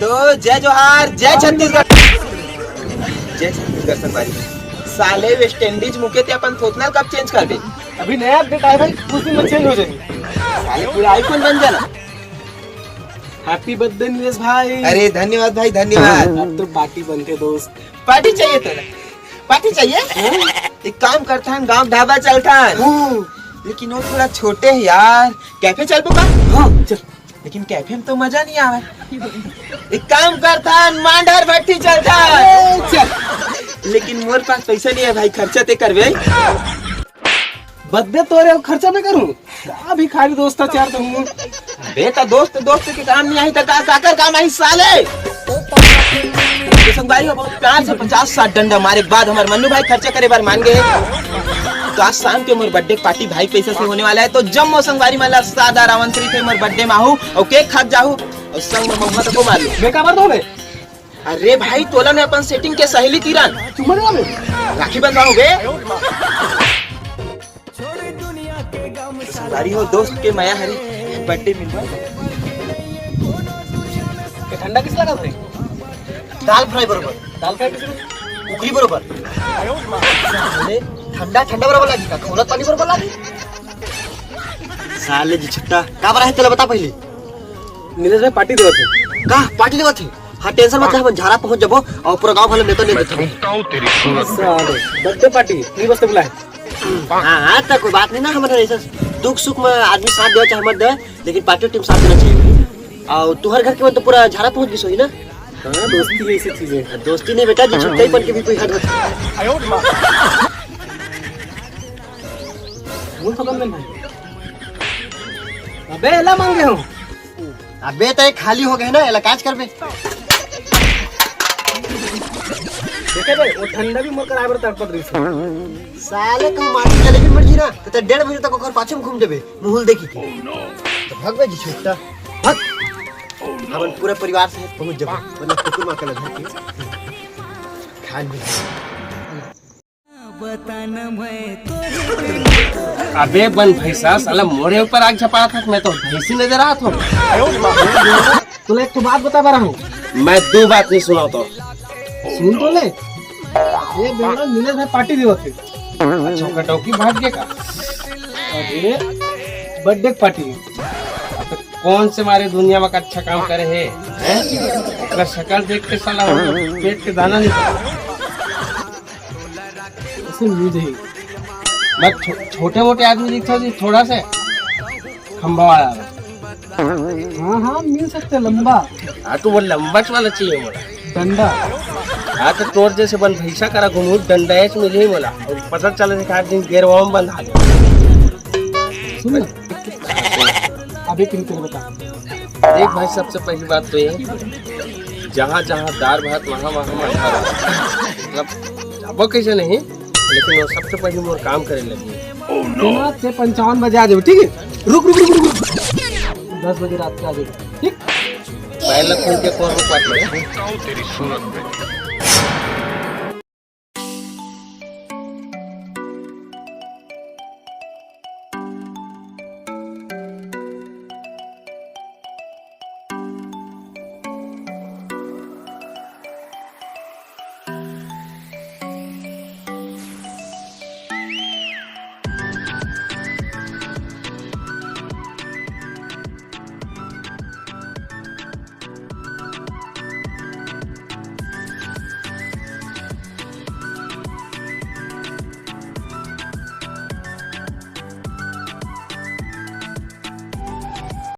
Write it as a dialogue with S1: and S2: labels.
S1: तो जय जोहार, जय छत्तीसगढ़। जय छत्तीसगढ़ संगवारी। साले वेस्ट इंडीज मुके ते अपन थोतना कब चेंज कर दे?
S2: अभी नया अपडेट आया भाई, कुछ दिन में चेंज हो जाएगी।
S1: साले पूरा आईफोन बन जाना।
S2: हैप्पी बर्थडे नीलेश भाई।
S1: अरे धन्यवाद भाई, धन्यवाद।
S2: अब तो पार्टी बनते दोस्त।
S1: पार्टी चाहिए तेरा? पार्टी चाहिए? एक काम करता है, गांव ढाबा चलता है, लेकिन वो थोड़ा छोटे है यार। कैफे चल पा?
S2: हाँ चल।
S1: लेकिन कैफे में तो मजा नहीं आवा। एक काम करता है, मांडर भट्टी चलता है।
S2: चल।
S1: लेकिन मोर पास पैसा नहीं है भाई, खर्चा ते करवे।
S2: बर्थडे तो रे खर्चा मैं करूं? का भी खाली दोस्त चार दूंगा।
S1: बेटा दोस्त के काम नहीं आई तो का कर काम आई साले। तो संगवारी हो बहुत प्यार से 50-60 डंडा मारे के बाद हमारे मन्नू भाई खर्चा करे बार मान गए। तो आज शाम के मोर बर्थडे पार्टी भाई पैसा से होने वाला है, तो जम्मो संगवारी मला सादा आमंत्रित है मोर बर्थडे में आहू और केक खा जाहू और संग में मम्मा तो को मार लो।
S2: मैं का बात हो बे?
S1: अरे भाई तोला ने अपन सेटिंग के सहेली तीरन
S2: चुम्मा दे बे।
S1: राखी बंधवाओ बे। संगवारी हो दोस्त के माया हरी बर्थडे मिलवा।
S2: ठंडा किस लगा भाई?
S1: दाल फ्राई बरोबर।
S2: दाल फ्राई किस
S1: उकली बरोबर। ठंडा ठंडा बरोबर लागी का खौलत पानी बरोबर लागी। साले जी छट्टा का बरा है तेला बता पहले।
S2: नीलेश भाई पार्टी देवत है।
S1: का पार्टी लेवत है? हाँ टेंशन मत ले, हम झारा पहुंच जाबो और पूरा गांव वाले नेता ले देते।
S2: साले बर्थडे पार्टी नहीं बस बुलाए।
S1: हां तो कोई बात नहीं ना, हमारा ऐसा दुख सुख में आदमी साथ दे चाहे मत दे, लेकिन पार्टी टीम साथ देना चाहिए। और तुहर घर के में तो पूरा झारा पहुंच गई सोई ना।
S2: हां दोस्ती ऐसी चीज है।
S1: दोस्ती नहीं बेटा जी, छुट्टी बन के भी कोई हद होती।
S2: बोल तो कम नहीं भाई। अबे एला मांगे हूं।
S1: अबे तो खाली हो गए ना, एला काज करबे।
S2: देखे बे वो ठंडा भी मकर आबर तड़पत रही है।
S1: साले का माटी चले भी मर्जी ना तो 1.5 बजे तक ओकर पाछे में घूम देबे मुहुल देखी के। तो भगवे जी छुट्टा भग। अपन पूरा परिवार से पहुंच जाबे, वरना कुकुर मां के घर के खान में।
S2: अबे बन भैंसा, साला मोरे ऊपर आग झपा था, मैं तो भैंसी नजर आ था। तुले एक तो बात बता रहा हूँ।
S1: मैं 2 बात नहीं सुनाओ तो
S2: सुन तो ले। ये बेटा नीलेश भाई पार्टी देवत है। अच्छा कटौकी भाग्य का। अरे बर्थडे पार्टी। तो कौन से मारे दुनिया में का अच्छा काम करे है? अगर शक्ल देख के साला पेट के दाना नहीं नहीं। मैं छोटे मोटे आदमी दिखता थी थोड़ा से खंबा वाला। हाँ मिल सकते लंबा।
S1: हाँ तो वो लंबा वाला चाहिए मोला
S2: डंडा।
S1: हाँ तो तोर जैसे बन भैसा करा घूमू डंडा ऐसे मिले ही मोला और पता चले एक दिन गेरवा में बंद आ गया।
S2: सुन अभी किन बता।
S1: देख भाई सबसे पहली बात तो ये जहाँ जहाँ दार भात वहाँ मतलब कैसे नहीं, लेकिन वो सबसे पहले मोर काम करे लगी।
S2: से 55 बजे आ जाओ, ठीक है? रुक 10 बजे रात को आ जाओ, ठीक?
S1: पहले खुल के कौन रुक पाते हैं।